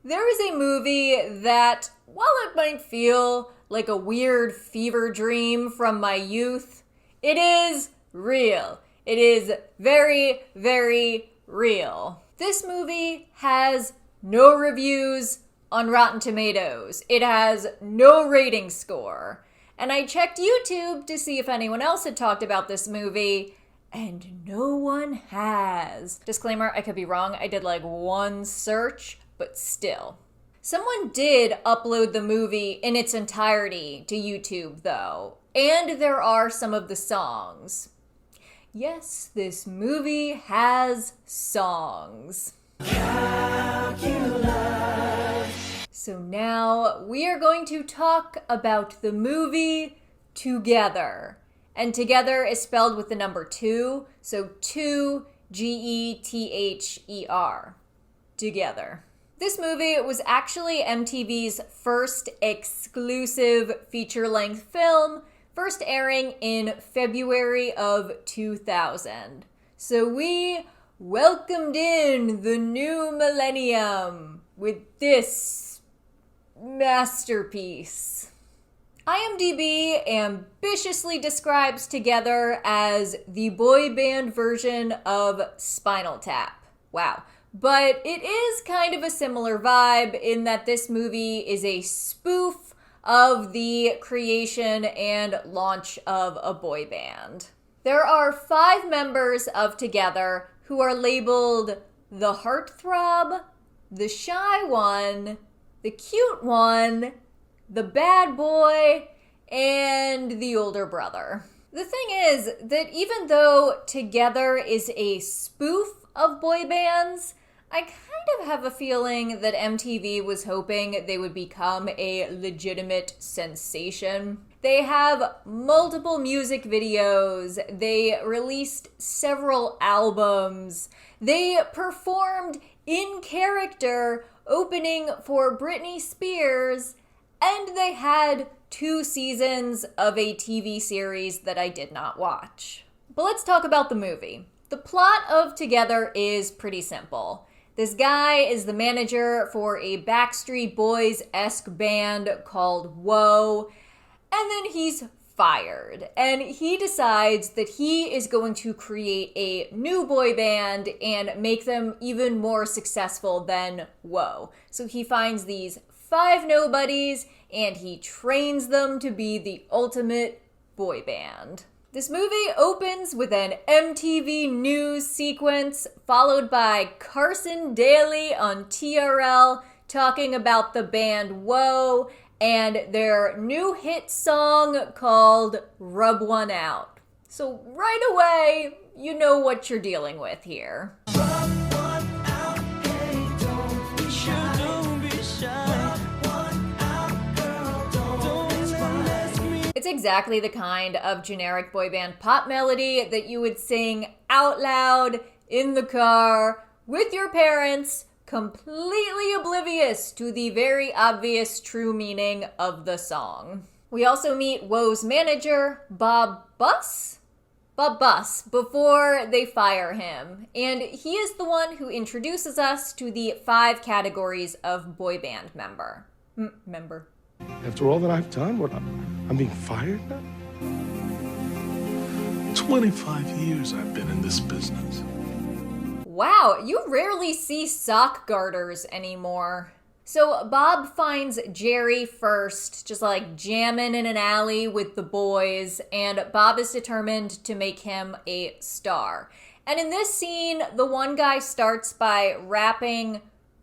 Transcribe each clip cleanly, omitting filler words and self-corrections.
There is a movie that, while it might feel like a weird fever dream from my youth, it is real. It is very, very real. This movie has no reviews on Rotten Tomatoes. It has no rating score. And I checked YouTube to see if anyone else had talked about this movie, and no one has. Disclaimer, I could be wrong. I did like one search, but still. Someone did upload the movie in its entirety to YouTube, though, and there are some of the songs. Yes, this movie has songs. Calculus. So now we are going to talk about the movie Together. And together is spelled with the number 2, so 2GETHER. Together. This movie was actually MTV's first exclusive feature-length film, first airing in February of 2000. So we welcomed in the new millennium with this masterpiece. IMDb ambitiously describes Together as the boy band version of Spinal Tap. Wow. But it is kind of a similar vibe in that this movie is a spoof of the creation and launch of a boy band. There are 5 members of Together who are labeled the heartthrob, the shy one, the cute one, the bad boy, and the older brother. The thing is that even though Together is a spoof of boy bands, I kind of have a feeling that MTV was hoping they would become a legitimate sensation. They have multiple music videos, they released several albums, they performed in character opening for Britney Spears, and they had 2 seasons of a TV series that I did not watch. But let's talk about the movie. The plot of Together is pretty simple. This guy is the manager for a Backstreet Boys-esque band called Whoa, and then he's fired. And he decides that he is going to create a new boy band and make them even more successful than Whoa. So he finds these 5 nobodies and he trains them to be the ultimate boy band. This movie opens with an MTV News sequence, followed by Carson Daly on TRL talking about the band Whoa and their new hit song called Rub One Out. So right away, you know what you're dealing with here. Rub one out, hey, don't be shy. Don't be shy. Rub one out, girl, don't despise me. It's exactly the kind of generic boy band pop melody that you would sing out loud in the car with your parents, completely oblivious to the very obvious true meaning of the song. We also meet Whoa's manager, Bob Buss, before they fire him. And he is the one who introduces us to the 5 categories of boy band member. After all that I've done, what, I'm being fired now? 25 years I've been in this business. Wow, you rarely see sock garters anymore. So Bob finds Jerry first, just like jamming in an alley with the boys, and Bob is determined to make him a star. And in this scene, the one guy starts by rapping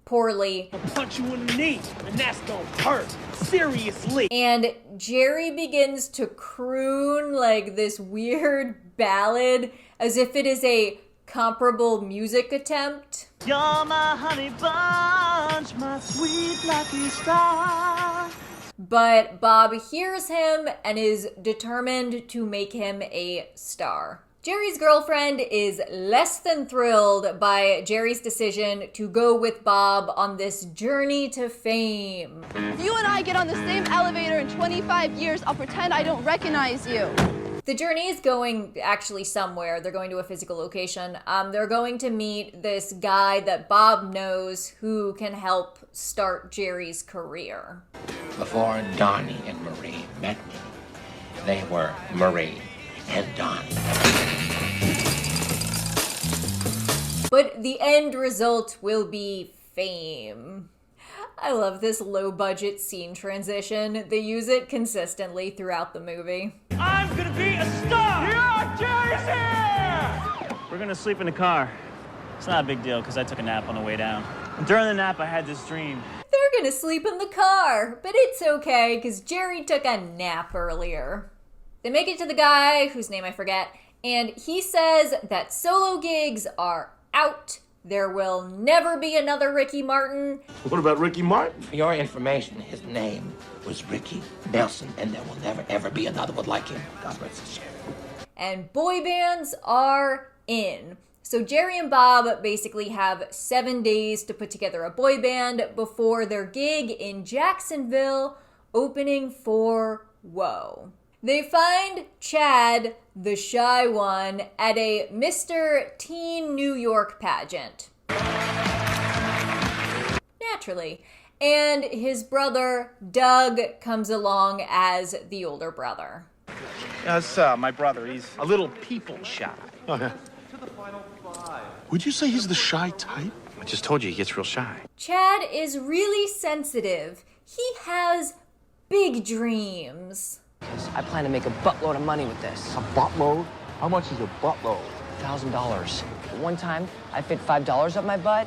poorly. I'll punch you in the knee, and that's gonna hurt, seriously. And Jerry begins to croon like this weird ballad as if it is a comparable music attempt. You're my honey bunch, my sweet lucky star. But Bob hears him and is determined to make him a star. Jerry's girlfriend is less than thrilled by Jerry's decision to go with Bob on this journey to fame. If you and I get on the same elevator in 25 years, I'll pretend I don't recognize you. The journey is going actually somewhere. They're going to a physical location. They're going to meet this guy that Bob knows who can help start Jerry's career. Before Donnie and Marie met me, they were Marie and Donnie. But the end result will be fame. I love this low-budget scene transition. They use it consistently throughout the movie. I'm gonna be a star! Yeah, Jerry's here! We're gonna sleep in the car. It's not a big deal, because I took a nap on the way down. And during the nap, I had this dream. They're gonna sleep in the car, but it's okay, because Jerry took a nap earlier. They make it to the guy, whose name I forget, and he says that solo gigs are out. There will never be another Ricky Martin. What about Ricky Martin? For your information, his name was Ricky Nelson, and there will never, ever be another one like him. God rest his soul. And boy bands are in. So Jerry and Bob basically have 7 days to put together a boy band before their gig in Jacksonville, opening for Whoa. They find Chad, the shy one, at a Mr. Teen New York pageant. Naturally. And his brother, Doug, comes along as the older brother. Yeah, that's my brother. He's a little people shy. Oh, yeah. Would you say he's the shy type? I just told you he gets real shy. Chad is really sensitive. He has big dreams. I plan to make a buttload of money with this. A buttload? How much is a buttload? $1,000. One time, I fit $5 up my butt.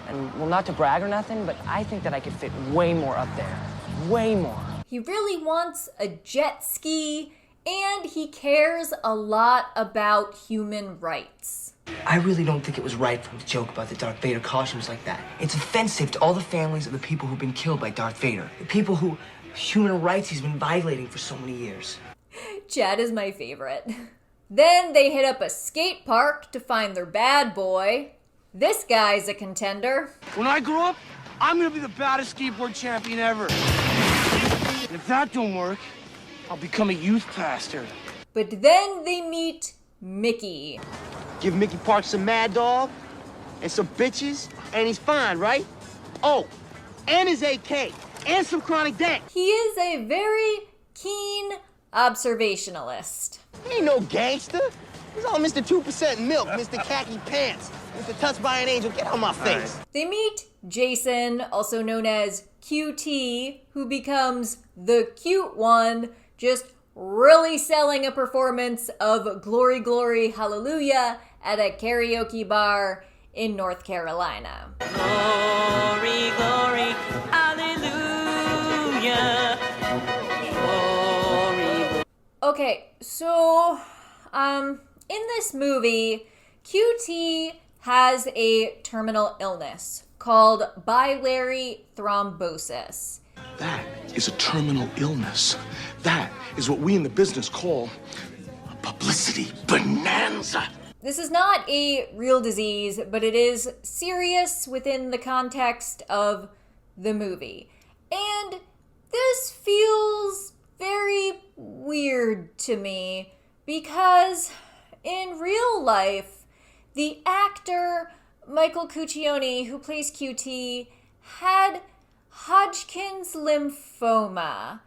And, well, not to brag or nothing, but I think that I could fit way more up there. Way more. He really wants a jet ski, and he cares a lot about human rights. I really don't think it was right for him to joke about the Darth Vader costumes like that. It's offensive to all the families of the people who've been killed by Darth Vader. The people who human rights he's been violating for so many years. Chad is my favorite. Then they hit up a skate park to find their bad boy. This guy's a contender. When I grow up, I'm gonna be the baddest skateboard champion ever. And if that don't work, I'll become a youth pastor. But then they meet Mickey. Give Mickey Park some Mad Dog and some bitches, and he's fine, right? Oh, and his AK, and some chronic dank. He is a very keen observationalist. He ain't no gangster. He's all Mr. 2% milk, Mr. Khaki Pants, Mr. Touched by an Angel. Get out my face. They meet Jason, also known as QT, who becomes the cute one, just really selling a performance of Glory, Glory, Hallelujah at a karaoke bar in North Carolina. Glory, glory, hallelujah. Glory. Okay, so, in this movie, QT has a terminal illness called biliary thrombosis. That is a terminal illness. That is what we in the business call a publicity bonanza. This is not a real disease, but it is serious within the context of the movie. And this feels very weird to me because in real life, the actor Michael Cuccione, who plays QT, had Hodgkin's lymphoma,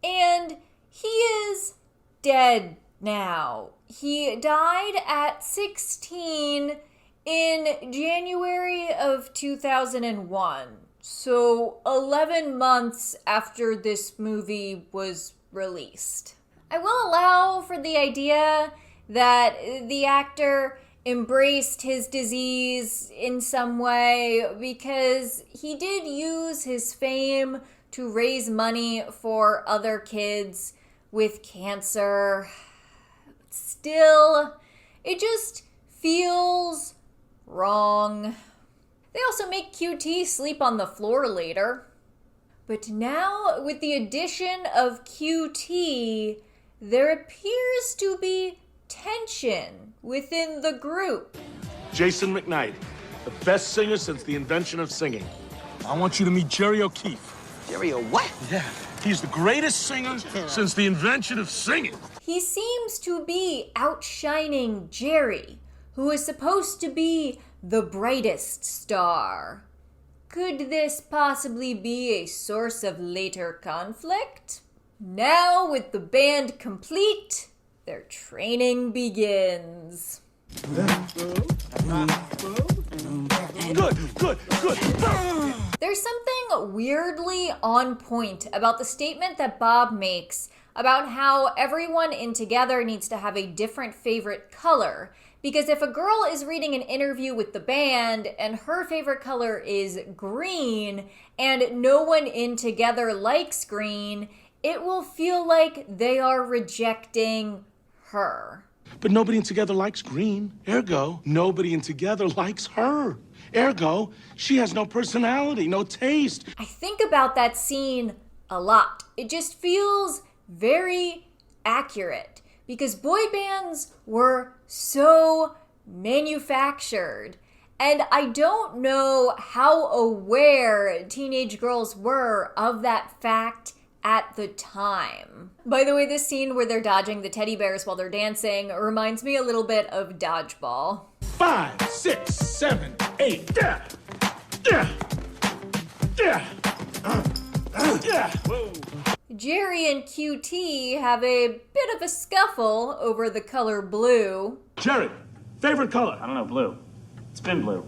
and he is dead now. He died at 16 in January of 2001, so 11 months after this movie was released. I will allow for the idea that the actor embraced his disease in some way because he did use his fame to raise money for other kids with cancer. Still, it just feels wrong. They also make QT sleep on the floor later. But now, with the addition of QT, there appears to be tension within the group. Jason McKnight, the best singer since the invention of singing. I want you to meet Jerry O'Keefe. Jerry, what? Yeah, He's the greatest singer since the invention of singing. He seems to be outshining Jerry, who is supposed to be the brightest star. Could this possibly be a source of later conflict? Now, with the band complete, their training begins. Good. There's something weirdly on point about the statement that Bob makes about how everyone in Together needs to have a different favorite color. Because if a girl is reading an interview with the band and her favorite color is green and no one in Together likes green, it will feel like they are rejecting her. But nobody in Together likes green. Ergo, nobody in Together likes her. Ergo, she has no personality, no taste. I think about that scene a lot. It just feels very accurate because boy bands were so manufactured. And I don't know how aware teenage girls were of that fact at the time. By the way, this scene where they're dodging the teddy bears while they're dancing reminds me a little bit of Dodgeball. 5, 6, 7, 8. Whoa. Jerry and QT have a bit of a scuffle over the color blue. Jerry, favorite color? I don't know, blue. It's been blue.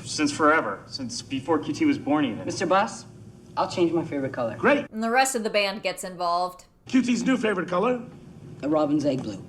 Since forever. Since before QT was born even. Mr. Boss, I'll change my favorite color. Great. And the rest of the band gets involved. QT's new favorite color? A robin's egg blue.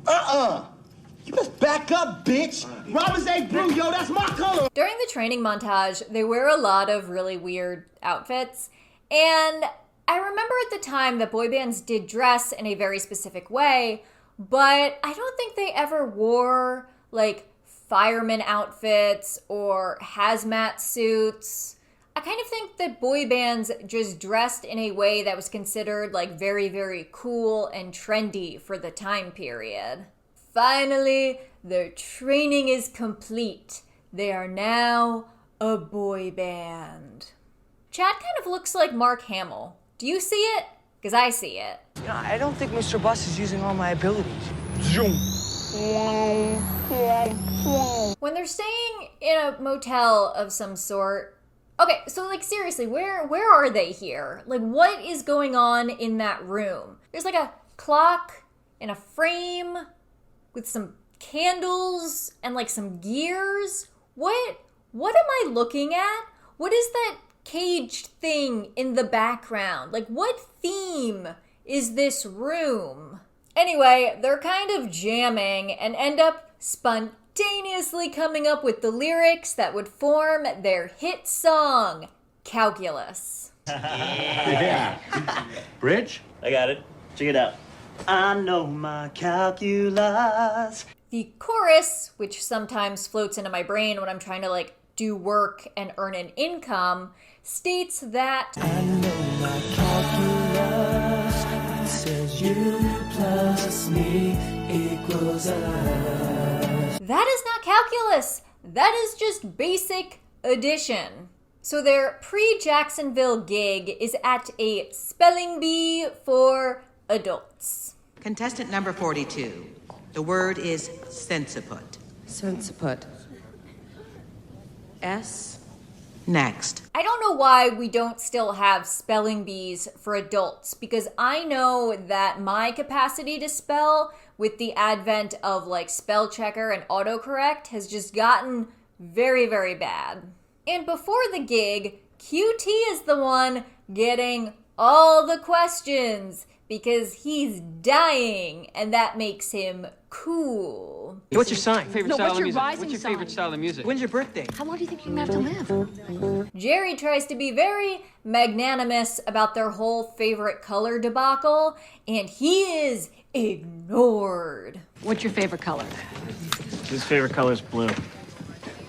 You best back up, bitch. Robin's egg blue, yo, that's my color. During the training montage, they wear a lot of really weird outfits. And I remember at the time that boy bands did dress in a very specific way, but I don't think they ever wore like fireman outfits or hazmat suits. I kind of think that boy bands just dressed in a way that was considered like very, very cool and trendy for the time period. Finally, their training is complete. They are now a boy band. Chad kind of looks like Mark Hamill. Do you see it? Because I see it. You know, I don't think Mr. Bus is using all my abilities. When they're staying in a motel of some sort, okay, so like seriously, where are they here? Like what is going on in that room? There's like a clock in a frame with some candles and like some gears. What am I looking at? What is that caged thing in the background? Like what theme is this room? Anyway, they're kind of jamming and end up spontaneously coming up with the lyrics that would form their hit song, Calculus. Yeah. Bridge? I got it. Check it out. I know my calculus. The chorus, which sometimes floats into my brain when I'm trying to like do work and earn an income, states that I know my calculus. It says you plus me equals us. that is not calculus. That is just basic addition. So their pre-Jacksonville gig is at a spelling bee for adults. Contestant number 42. The word is sensiput. Sensiput. S. Next. I don't know why we don't still have spelling bees for adults, because I know that my capacity to spell with the advent of like spell checker and autocorrect has just gotten very, very bad. And before the gig, QT is the one getting all the questions because he's dying and that makes him cool. What's your sign? Favorite style what's of your music? rising What's your sign? favorite style of music? When's your birthday? How long do you think you're gonna have to live? Jerry tries to be very magnanimous about their whole favorite color debacle, and he is ignored. What's your favorite color? His favorite color is blue.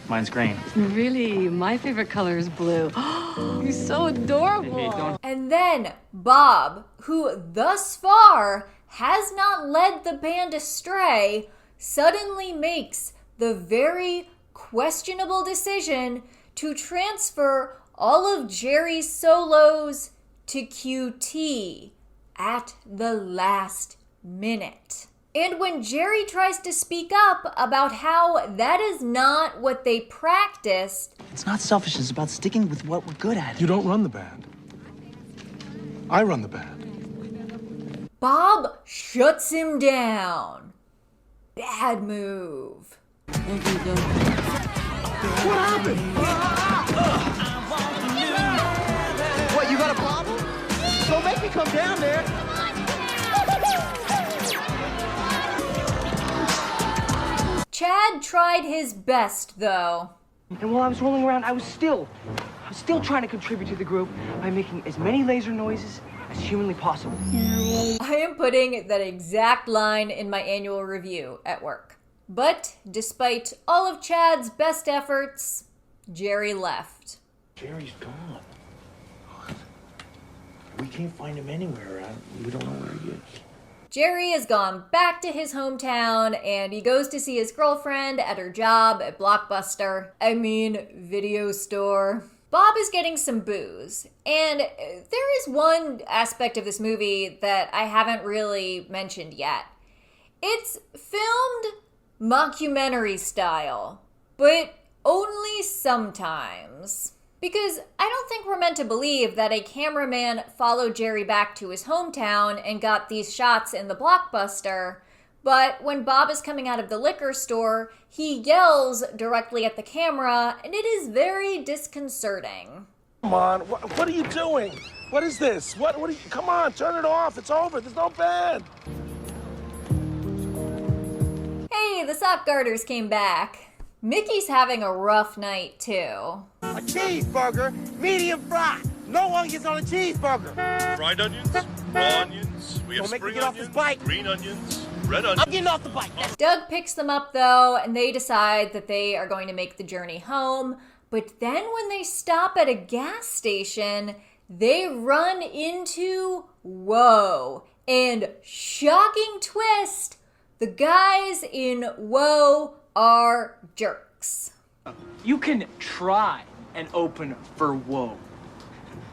Mine's green. Really? My favorite color is blue. You're so adorable. And then Bob, who thus far has not led the band astray, suddenly makes the very questionable decision to transfer all of Jerry's solos to QT. at the last minute. And when Jerry tries to speak up about how that is not what they practiced, it's not selfish, it's about sticking with what we're good at. You don't run the band. I run the band. Bob shuts him down. Bad move. What happened? What, you got a problem? Don't make me come down there. Chad tried his best, though. And while I was rolling around, I was still trying to contribute to the group by making as many laser noises as humanly possible. I am putting that exact line in my annual review at work. But despite all of Chad's best efforts, Jerry left. Jerry's gone. We can't find him anywhere. We don't know where he is. Jerry has gone back to his hometown and he goes to see his girlfriend at her job at video store. Bob is getting some booze, and there is one aspect of this movie that I haven't really mentioned yet. It's filmed mockumentary style, but only sometimes. Because I don't think we're meant to believe that a cameraman followed Jerry back to his hometown and got these shots in the Blockbuster, but when Bob is coming out of the liquor store, he yells directly at the camera, and it is very disconcerting. Come on, what are you doing? What is this? What are you, come on, turn it off, it's over, there's no band. Hey, the sock garters came back. Mickey's having a rough night, too. A cheeseburger, medium fry. No onions on a cheeseburger. Fried onions, raw onions, we have spring onions, green onions, red onions. I'm getting off the bike. Doug picks them up, though, and they decide that they are going to make the journey home. But then when they stop at a gas station, they run into, whoa, and shocking twist, the guys in Whoa are jerks. You can try and open for Whoa.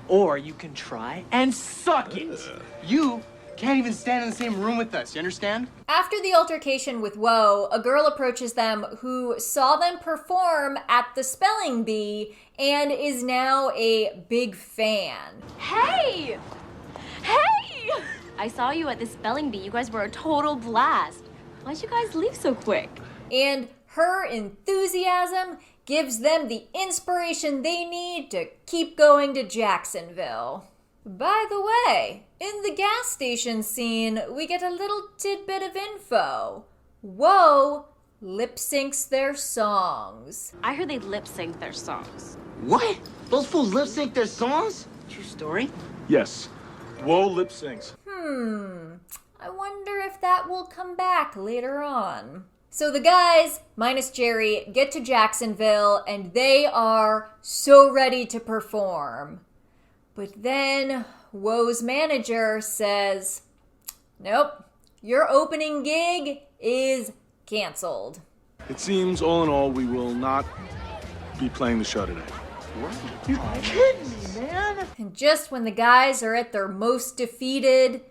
Or you can try and suck it. You can't even stand in the same room with us, you understand? After the altercation with Whoa, a girl approaches them who saw them perform at the Spelling Bee and is now a big fan. Hey! Hey! I saw you at the Spelling Bee. You guys were a total blast. Why'd you guys leave so quick? And her enthusiasm gives them the inspiration they need to keep going to Jacksonville. By the way, in the gas station scene, we get a little tidbit of info. Whoa lip syncs their songs. I heard they lip sync their songs. What? Those fools lip sync their songs? True story? Yes. Whoa lip syncs. I wonder if that will come back later on. So the guys, minus Jerry, get to Jacksonville and they are so ready to perform. But then Whoa's manager says, nope, your opening gig is canceled. It seems, all in all, we will not be playing the show today. What? You kidding me, man? And just when the guys are at their most defeated,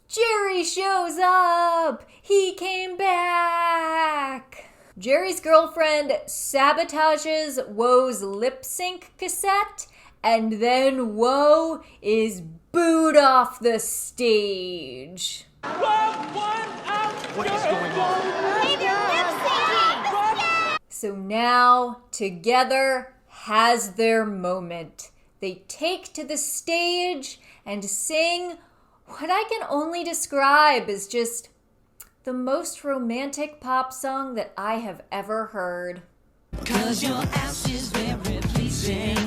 Jerry shows up! He came back! Jerry's girlfriend sabotages Whoa's lip sync cassette, and then Whoa is booed off the stage. What is going on? Hey, they're lip syncing! So now, Together has their moment. They take to the stage and sing what I can only describe as just the most romantic pop song that I have ever heard. 'Cause your ass is very pleasing.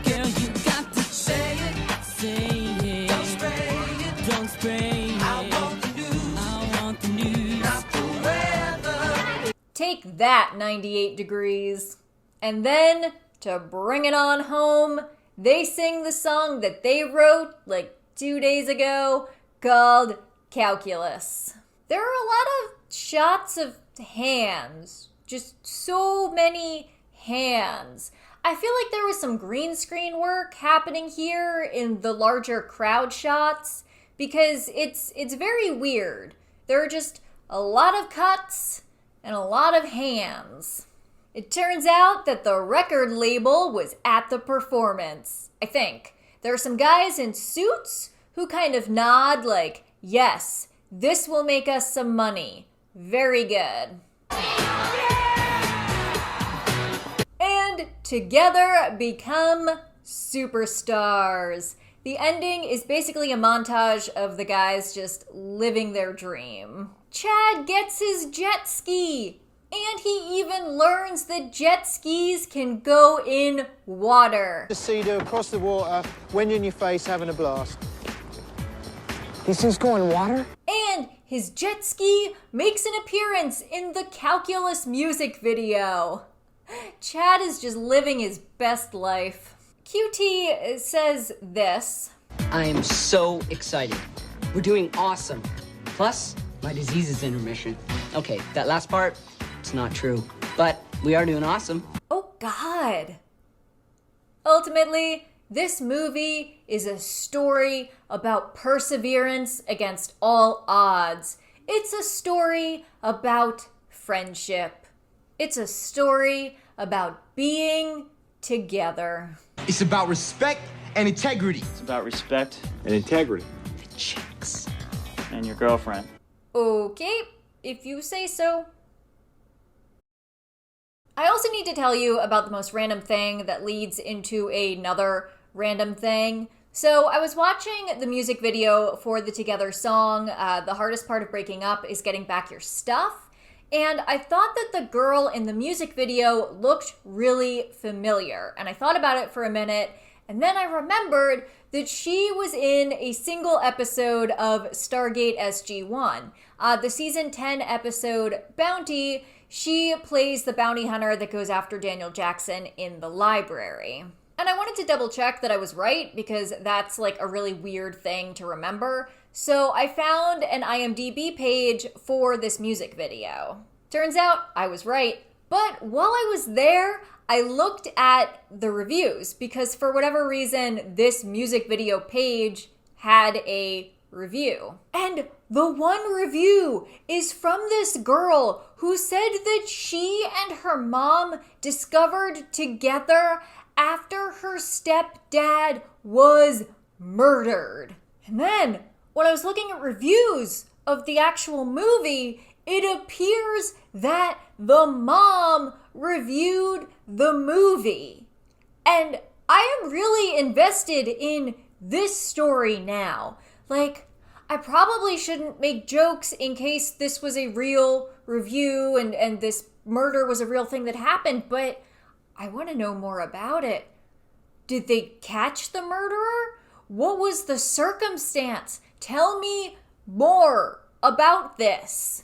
Girl, you got to say it, say it. Don't spray it, don't spray it. I want the news, I want the news. Not the weather. Take that, 98 Degrees. And then, to bring it on home, they sing the song that they wrote like 2 days ago called Calculus. There are a lot of shots of hands, just so many hands. I feel like there was some green screen work happening here in the larger crowd shots because it's very weird. There are just a lot of cuts and a lot of hands. It turns out that the record label was at the performance, I think. There are some guys in suits who kind of nod like, yes, this will make us some money. Very good. And together become superstars. The ending is basically a montage of the guys just living their dream. Chad gets his jet ski, and he even learns that jet skis can go in water. The cedar across the water, wind in your face, having a blast. These things go in water? And his jet ski makes an appearance in the Calculus music video. Chad is just living his best life. QT says this. I am so excited. We're doing awesome. Plus, my disease is in remission. Okay, that last part, it's not true. But we are doing awesome. Oh, God. Ultimately, this movie is a story about perseverance against all odds. It's a story about friendship. It's a story about being together. It's about respect and integrity. It's about respect And integrity. the chicks and your girlfriend. Okay, if you say so. I also need to tell you about the most random thing that leads into another random thing. So I was watching the music video for the Together song, The Hardest Part of Breaking Up is Getting Back Your Stuff, and I thought that the girl in the music video looked really familiar, and I thought about it for a minute, and then I remembered that she was in a single episode of Stargate SG-1. The season 10 episode Bounty, she plays the bounty hunter that goes after Daniel Jackson in the library. And I wanted to double check that I was right because that's like a really weird thing to remember. So I found an IMDb page for this music video. Turns out I was right. But while I was there, I looked at the reviews because for whatever reason, this music video page had a review. And the one review is from this girl who said that she and her mom discovered Together after her stepdad was murdered. And then when I was looking at reviews of the actual movie, it appears that the mom reviewed the movie. And I am really invested in this story now. Like, I probably shouldn't make jokes in case this was a real review and this murder was a real thing that happened, but I want to know more about it. Did they catch the murderer? What was the circumstance? Tell me more about this.